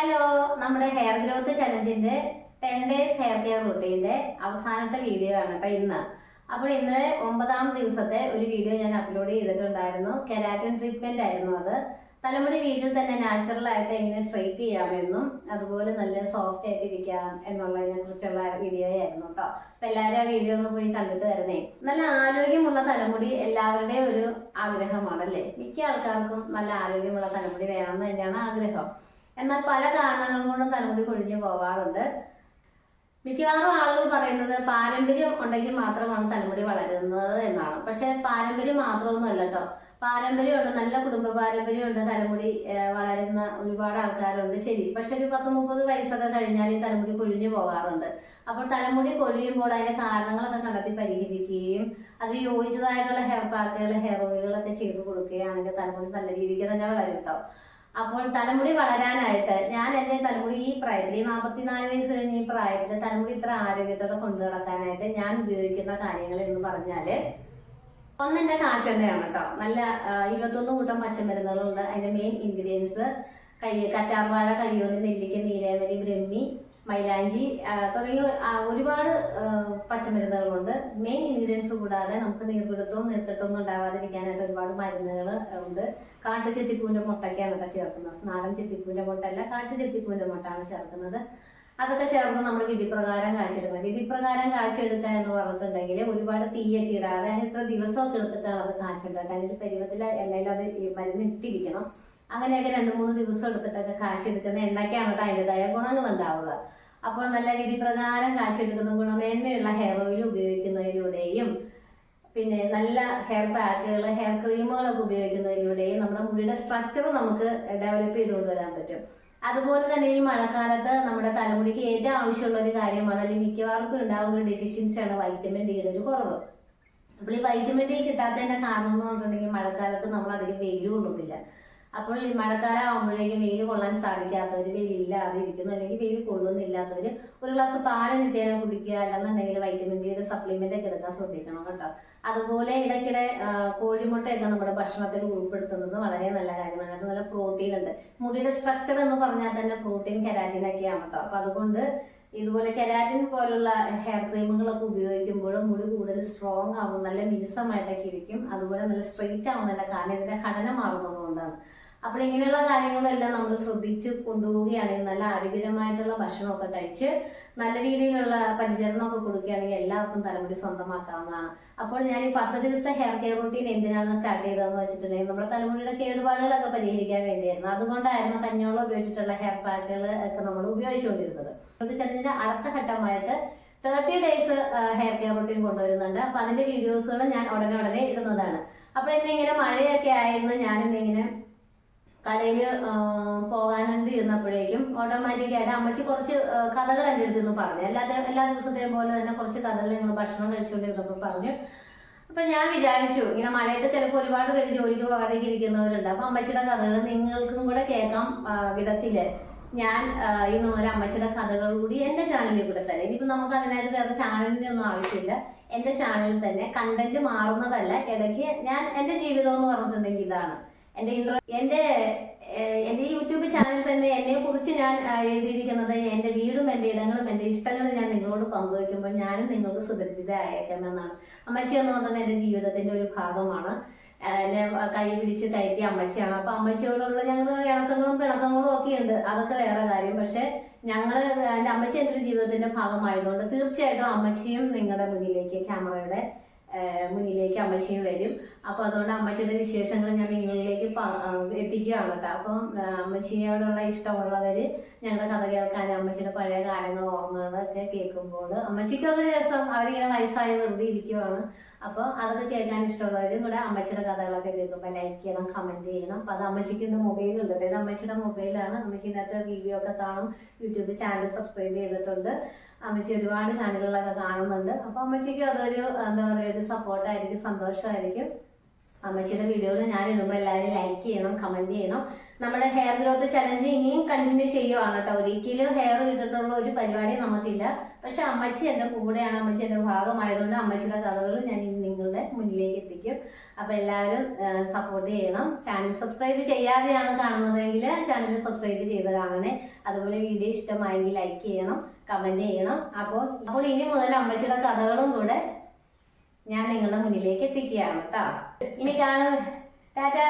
Hello, നമ്മുടെ hair growth ചലഞ്ചിന്റെ 10 days hair care റൂട്ടീന്റെ അവസാനത്തെ വീഡിയോ ആണ് കേട്ടോ ഇന്ന്. അപ്പോൾ ഇന്ന് 9ാം ദിവസത്തെ ഒരു വീഡിയോ ഞാൻ അപ്ലോഡ് ചെയ്തിട്ടുണ്ടായിരുന്നു. കെരാറ്റിൻ ട്രീറ്റ്മെന്റ് ആയിരുന്നു അത്. തലമുടി വീട്ടിൽ തന്നെ നാച്ചുറൽ ആയിട്ട് എങ്ങനെ സ്ട്രെയിറ്റ് ചെയ്യാമെന്നും അതുപോലെ നല്ല സോഫ്റ്റ് ആയിട്ട് ഇരിക്കാം എന്നുള്ളതിനെ കുറിച്ചുള്ള വീഡിയോ ആയിരുന്നു കേട്ടോ. അപ്പൊ എല്ലാവരും ആ വീഡിയോ ഒന്ന് പോയി കണ്ടിട്ട് വരണേ. നല്ല ആരോഗ്യമുള്ള തലമുടി എല്ലാവരുടെയും ഒരു ആഗ്രഹമാണല്ലേ. മിക്ക ആൾക്കാർക്കും നല്ല ആരോഗ്യമുള്ള തലമുടി വേണമെന്ന് തന്നെയാണ് ആഗ്രഹം. എന്നാൽ പല കാരണങ്ങൾ കൊണ്ടും തലമുടി കൊഴിഞ്ഞു പോവാറുണ്ട്. മിക്കവാറും ആളുകൾ പറയുന്നത് പാരമ്പര്യം ഉണ്ടെങ്കിൽ മാത്രമാണ് തലമുടി വളരുന്നത് എന്നാണ്. പക്ഷെ പാരമ്പര്യം മാത്രമൊന്നുമല്ല കേട്ടോ. പാരമ്പര്യമുണ്ട്, നല്ല കുടുംബ പാരമ്പര്യമുണ്ട്, തലമുടി വളരുന്ന ഒരുപാട് ആൾക്കാരുണ്ട്. ശരി, പക്ഷെ ഒരു 10-30 വയസ്സൊക്കെ കഴിഞ്ഞാൽ ഈ തലമുടി കൊഴിഞ്ഞു പോകാറുണ്ട്. അപ്പോൾ തലമുടി കൊഴിയുമ്പോൾ അതിന്റെ കാരണങ്ങളൊക്കെ കണ്ടെത്തി പരിഹരിക്കുകയും അതിന് യോജിച്ചതായിട്ടുള്ള ഹെയർ പാക്കുകൾ, ഹെയർ ഓയിലുകളൊക്കെ ചെയ്ത് കൊടുക്കുകയാണെങ്കിൽ തലമുടി നല്ല രീതിക്ക് തന്നെ വളരും കേട്ടോ. അപ്പോൾ തലമുടി വളരാനായിട്ട് ഞാൻ എൻ്റെ തലമുടി ഈ പ്രായത്തിൽ, ഈ 44 വയസ്സ് കഴിഞ്ഞ ഈ പ്രായത്തിൽ തലമുടി ഇത്ര ആരോഗ്യത്തോടെ കൊണ്ടു നടക്കാനായിട്ട് ഞാൻ ഉപയോഗിക്കുന്ന കാര്യങ്ങൾ എന്ന് പറഞ്ഞാല്, ഒന്നെന്റെ കാച്ചെണ്ണയാണ് കേട്ടോ. നല്ല 21 കൂട്ടം പച്ചമരുന്നുകളുണ്ട്. അതിന്റെ മെയിൻ ഇൻഗ്രീഡിയൻസ് കറ്റാർവാഴ, കയ്യോന്നി, നെല്ലിക്ക, നീലയമരി, ബ്രഹ്മി, മൈലാഞ്ചി തുടങ്ങിയ ഒരുപാട് പച്ചമരുന്നുകളുണ്ട്. മെയിൻ ഇൻഗ്രീഡിയൻസ് കൂടാതെ നമുക്ക് നീർപിടുത്തവും നീർക്കെട്ടൊന്നും ഉണ്ടാവാതിരിക്കാനായിട്ട് ഒരുപാട് മരുന്നുകൾ ഉണ്ട്. കാട്ടുചെത്തിപ്പൂവിന്റെ മുട്ടയ്ക്കാണ് കേട്ടോ ചേർക്കുന്നത്. നാടൻ ചെത്തിപ്പൂവിന്റെ മുട്ടല്ല, കാട്ടുചെത്തിപ്പൂവിന്റെ മുട്ടാണ് ചേർക്കുന്നത്. അതൊക്കെ ചേർന്ന് നമ്മൾ വിധിപ്രകാരം കാച്ചെടുക്കണം. വിധിപ്രകാരം കാച്ചെടുക്കുക എന്ന് പറഞ്ഞിട്ടുണ്ടെങ്കിൽ ഒരുപാട് തീയൊക്കെ ഇടാതെ അതിന് ഇത്ര ദിവസമൊക്കെ എടുത്തിട്ടാണ് അത് കാച്ചെടുക്കുക. അതിന്റെ പരുവത്തിൽ എണ്ണയിൽ അത് മരുന്ന് ഇട്ടിരിക്കണം. അങ്ങനെയൊക്കെ 2-3 ദിവസം എടുത്തിട്ടൊക്കെ കാച്ചെടുക്കുന്ന എണ്ണയ്ക്കാണ് അതിൻ്റെതായ ഗുണങ്ങൾ ഉണ്ടാവുക. അപ്പോൾ നല്ല വിധിപ്രകാരം കാച്ചെടുക്കുന്ന ഗുണമേന്മയുള്ള ഹെയർ ഓയിൽ ഉപയോഗിക്കുന്നതിലൂടെയും പിന്നെ നല്ല ഹെയർ പാക്കുകൾ, ഹെയർ ക്രീമുകളൊക്കെ ഉപയോഗിക്കുന്നതിലൂടെയും നമ്മുടെ മുടിയുടെ സ്ട്രക്ചർ നമുക്ക് ഡെവലപ്പ് ചെയ്തുകൊണ്ട് വരാൻ പറ്റും. അതുപോലെ തന്നെ ഈ മഴക്കാലത്ത് നമ്മുടെ തലമുടിക്ക് ഏറ്റവും ആവശ്യമുള്ള ഒരു കാര്യമാണ്, അല്ലെങ്കിൽ മിക്കവാർക്കും ഉണ്ടാകുന്ന ഒരു ഡെഫിഷ്യൻസിയാണ് വൈറ്റമിൻ ഡിയുടെ ഒരു കുറവ്. അപ്പോൾ ഈ വൈറ്റമിൻ ഡി കിട്ടാത്തതിന്റെ കാരണം എന്ന് പറഞ്ഞിട്ടുണ്ടെങ്കിൽ മഴക്കാലത്ത് നമ്മൾ അധികം വെയിൽ കൊള്ളുന്നില്ല. അപ്പോൾ ഈ മഴക്കാലം ആകുമ്പോഴേക്കും വെയിൽ കൊള്ളാൻ സാധിക്കാത്തവർ, വെയിലില്ലാതെ ഇരിക്കുന്നു, അല്ലെങ്കിൽ വെയിൽ കൊള്ളുന്നില്ലാത്തവർ ഒരു ഗ്ലാസ് പാല് നിത്യേന കുടിക്കുക, അല്ലെന്നുണ്ടെങ്കിൽ വൈറ്റമിൻ ഡിയുടെ സപ്ലിമെന്റ് ഒക്കെ എടുക്കാൻ ശ്രദ്ധിക്കണം കേട്ടോ. അതുപോലെ ഇടയ്ക്കിടെ കോഴിമുട്ടയൊക്കെ നമ്മുടെ ഭക്ഷണത്തിൽ ഉൾപ്പെടുത്തുന്നത് വളരെ നല്ല കാര്യമാണ്. അത് നല്ല പ്രോട്ടീൻ ഉണ്ട്. മുടിയുടെ സ്ട്രക്ചർ എന്ന് പറഞ്ഞാൽ തന്നെ പ്രോട്ടീൻ, കെരാറ്റിൻ ഒക്കെയാണ് കേട്ടോ. അപ്പൊ അതുകൊണ്ട് ഇതുപോലെ കെരാറ്റിൻ പോലുള്ള ഹെയർ ക്രീമുകളൊക്കെ ഉപയോഗിക്കുമ്പോഴും മുടി കൂടുതൽ സ്ട്രോങ് ആവും, നല്ല മിനുസമായിട്ടൊക്കെ ഇരിക്കും. അതുപോലെ നല്ല സ്ട്രെയിറ്റ് ആവുന്നില്ല, കാരണം ഇതിന്റെ ഘടന മാറുന്നത് കൊണ്ടാണ്. അപ്പോൾ ഇങ്ങനെയുള്ള കാര്യങ്ങളെല്ലാം നമ്മൾ ശ്രദ്ധിച്ച് കൊണ്ടുപോവുകയാണെങ്കിൽ, നല്ല ആരോഗ്യകരമായിട്ടുള്ള ഭക്ഷണമൊക്കെ കഴിച്ച് നല്ല രീതിയിലുള്ള പരിചരണമൊക്കെ കൊടുക്കുകയാണെങ്കിൽ എല്ലാവർക്കും തലമുടി സ്വന്തമാക്കാവുന്നതാണ്. അപ്പോൾ ഞാൻ ഈ 10 ദിവസത്തെ ഹെയർ കെയർ റൂട്ടീൻ എന്തിനാണ് സ്റ്റാർട്ട് ചെയ്തതെന്ന് വെച്ചിട്ടുണ്ടെങ്കിൽ, നമ്മുടെ തലമുടിയുടെ കേടുപാടുകളൊക്കെ പരിഹരിക്കാൻ വേണ്ടിയായിരുന്നു. അതുകൊണ്ടായിരുന്നു കഞ്ഞോളം ഉപയോഗിച്ചിട്ടുള്ള ഹെയർ പാക്കുകൾ ഒക്കെ നമ്മൾ ഉപയോഗിച്ചുകൊണ്ടിരുന്നത്. അത് ചലഞ്ചിന്റെ അടുത്ത ഘട്ടമായിട്ട് 30 ഡേയ്സ് ഹെയർ കെയർ റൂട്ടീൻ കൊണ്ടുവരുന്നുണ്ട്. അപ്പൊ അതിന്റെ വീഡിയോസുകൾ ഞാൻ ഉടനെ ഇടുന്നതാണ്. അപ്പോൾ ഇന്നിങ്ങനെ മഴയൊക്കെ ആയിരുന്നു, ഞാനിന്നിങ്ങനെ കടയിൽ പോകാനെന്ത് ഇരുന്നപ്പോഴേക്കും ഓട്ടോമാറ്റിക്കായിട്ട് അമ്മച്ചി കുറച്ച് കഥകൾ എൻ്റെ അടുത്ത് നിന്ന് പറഞ്ഞു. എല്ലാ ദിവസത്തെയും പോലെ തന്നെ കുറച്ച് കഥകൾ ഞങ്ങൾ ഭക്ഷണം കഴിച്ചുകൊണ്ടിരുന്നപ്പോൾ പറഞ്ഞു. അപ്പൊ ഞാൻ വിചാരിച്ചു, ഇങ്ങനെ മഴയത്ത് ചിലപ്പോൾ ഒരുപാട് പേര് ജോലിക്ക് പോകാതേക്ക് ഇരിക്കുന്നവരുണ്ട്. അപ്പൊ അമ്മച്ചിയുടെ കഥകൾ നിങ്ങൾക്കും കൂടെ കേൾക്കാം വിധത്തില് ഞാൻ ഇന്ന് മുതൽ അമ്മച്ചിയുടെ കഥകൾ കൂടി എന്റെ ചാനലിൽ കൂടെ തരാം. ഇനിയിപ്പോ നമുക്ക് അതിനായിട്ട് വേറെ ചാനലിന്റെ ഒന്നും ആവശ്യമില്ല. എന്റെ ചാനലിൽ തന്നെ കണ്ടന്റ് മാറുന്നതല്ല, ഇടയ്ക്ക് ഞാൻ എന്റെ ജീവിതം എന്ന് പറഞ്ഞിട്ടുണ്ടെങ്കിൽ ഇതാണ് എന്റെ യൂട്യൂബ് ചാനലിൽ തന്നെ എന്നെ കുറിച്ച് ഞാൻ എഴുതിയിരിക്കുന്നത് എന്റെ വീടും എന്റെ ഇടങ്ങളും എന്റെ ഇഷ്ടങ്ങളും ഞാൻ നിങ്ങളോട് പങ്കുവയ്ക്കുമ്പോൾ ഞാനും നിങ്ങൾക്ക് സുപരിചിതയായേക്കാമെന്നാണ്. അമ്മച്ചി എന്ന് പറഞ്ഞാൽ എന്റെ ജീവിതത്തിന്റെ ഒരു ഭാഗമാണ്. എന്നെ കൈ പിടിച്ച് കയറ്റിയ അമ്മച്ചിയാണ്. അപ്പൊ അമ്മച്ചിയോടുള്ള ഞങ്ങൾ ഇണക്കങ്ങളും പിണക്കങ്ങളും ഒക്കെ ഉണ്ട്, അതൊക്കെ വേറെ കാര്യം. പക്ഷെ എന്റെ അമ്മച്ചി എന്റെ ഒരു ജീവിതത്തിന്റെ ഭാഗമായതുകൊണ്ട് തീർച്ചയായിട്ടും അമ്മച്ചിയും നിങ്ങളുടെ മുന്നിലേക്ക്, ക്യാമറയുടെ മുന്നിലേക്ക് അമ്മച്ചിയും വരും. അപ്പൊ അതുകൊണ്ട് അമ്മച്ചിയുടെ വിശേഷങ്ങൾ ഞാൻ നിങ്ങളിലേക്ക് എത്തിക്കുകയാണ് കേട്ടോ. അപ്പം അമ്മച്ചിയോടുള്ള ഇഷ്ടമുള്ളവര് ഞങ്ങളുടെ കഥ കേൾക്കാൻ, അമ്മച്ചിയുടെ പഴയ കാലങ്ങൾ, ഓർമ്മകളൊക്കെ കേൾക്കുമ്പോൾ അമ്മച്ചിക്ക് അതൊരു രസം. അവരിങ്ങനെ വയസ്സായി വെറുതെ ഇരിക്കുവാണ്. അപ്പൊ അതൊക്കെ കേൾക്കാൻ ഇഷ്ടമുള്ളവരും കൂടെ അമ്മച്ചിയുടെ കഥകളൊക്കെ കേൾക്കുമ്പോൾ ലൈക്ക് ചെയ്യണം, കമന്റ് ചെയ്യണം. അപ്പൊ അത് അമ്മച്ചിക്ക് മൊബൈലുണ്ട്, അതായത് അമ്മച്ചിയുടെ മൊബൈലാണ്. അമ്മച്ചിനകത്ത് വീഡിയോ ഒക്കെ കാണും. യൂട്യൂബ് ചാനൽ സബ്സ്ക്രൈബ് ചെയ്തിട്ടുണ്ട്. അമ്മച്ചി ഒരുപാട് ചാനലുകളൊക്കെ കാണുന്നുണ്ട്. അപ്പൊ അമ്മച്ചിക്ക് അതൊരു എന്താ പറയുക, ഒരു സപ്പോർട്ടായിരിക്കും, സന്തോഷമായിരിക്കും. അമ്മച്ചിയുടെ വീഡിയോകൾ ഞാൻ ഇടുമ്പോൾ എല്ലാവരും ലൈക്ക് ചെയ്യണം, കമന്റ് ചെയ്യണം. നമ്മുടെ ഹെയർ ഗ്രോത്ത് ചലഞ്ച് ഇനിയും കണ്ടിന്യൂ ചെയ്യുവാണ് കേട്ടോ. ഒരിക്കലും ഹെയർ വിട്ടിട്ടുള്ള ഒരു പരിപാടി നമുക്കില്ല. പക്ഷെ അമ്മച്ചി എൻ്റെ കൂടെയാണ്, അമ്മച്ചി എൻ്റെ ഭാഗമായതുകൊണ്ട് അമ്മച്ചിയുടെ കഥകൾ ഞാൻ ഇനി നിങ്ങളുടെ മുന്നിലേക്ക് എത്തിക്കും. അപ്പോൾ എല്ലാവരും സപ്പോർട്ട് ചെയ്യണം. ചാനൽ സബ്സ്ക്രൈബ് ചെയ്യാതെയാണ് കാണുന്നതെങ്കിൽ ചാനൽ സബ്സ്ക്രൈബ് ചെയ്ത് കാണണേ. അതുപോലെ വീഡിയോ ഇഷ്ടമായെങ്കിൽ ലൈക്ക് ചെയ്യണം, കമൻറ്റ് ചെയ്യണം. അപ്പോൾ ഇനി മുതൽ അമ്മച്ചിയുടെ കഥകളും കൂടെ ഞാൻ നിങ്ങളുടെ മുന്നിലേക്ക് എത്തിക്കുകയാണ് കേട്ടോ. ഇനി കാണാം. ടാറ്റാ.